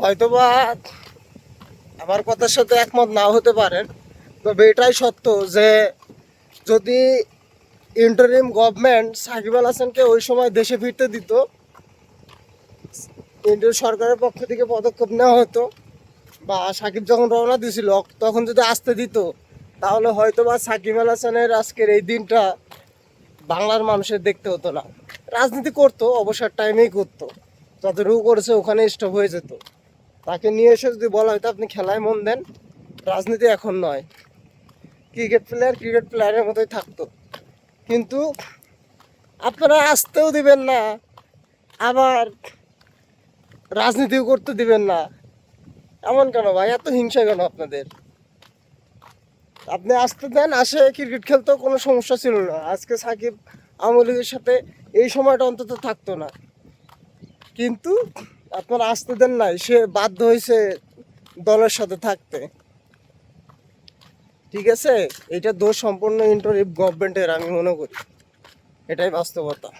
হয়তোবা আমার কথার সাথে একমত নাও হতে পারেন, তবে এটাই সত্য যে যদি ইন্টারিম গভর্নমেন্ট সাকিব আল হাসানকে ওই সময় দেশে ফিরতে দিত, ইন্ডিয়ার সরকারের পক্ষ থেকে পদক্ষেপ নেওয়া হতো, বা সাকিব যখন রওনা দিয়েছিল তখন যদি আসতে দিত, তাহলে হয়তো বা সাকিব আল হাসানের আজকের এই দিনটা বাংলার মানুষের দেখতে হতো না। রাজনীতি করতো, অবসর টাইমেই করতো, যতটুকু করেছে ওখানে স্টপ হয়ে যেত। তাকে নিয়ে এসে যদি বলা হয়তো আপনি খেলায় মন দেন, রাজনীতি এখন নয়, ক্রিকেট প্লেয়ারের মতোই থাকতো। কিন্তু আপনারা আসতেও দিবেন না, আবার রাজনীতিও করতে দিবেন না। এমন কেন ভাই, এত হিংসা কেন আপনাদের? আপনি আসতে দেন, আসে ক্রিকেট খেলতেও কোনো সমস্যা ছিল না। আজকে সাকিব আওয়ামী লীগের সাথে এই সময়টা অন্তত থাকতো না। কিন্তু আপনারা আসতে দেন নাই, সে বাধ্য হয়েছে দলের সাথে থাকতে। ঠিক আছে, এটা দোষ সম্পূর্ণ ইন্টারিম গভর্নমেন্টের আমি মনে করি, এটাই বাস্তবতা।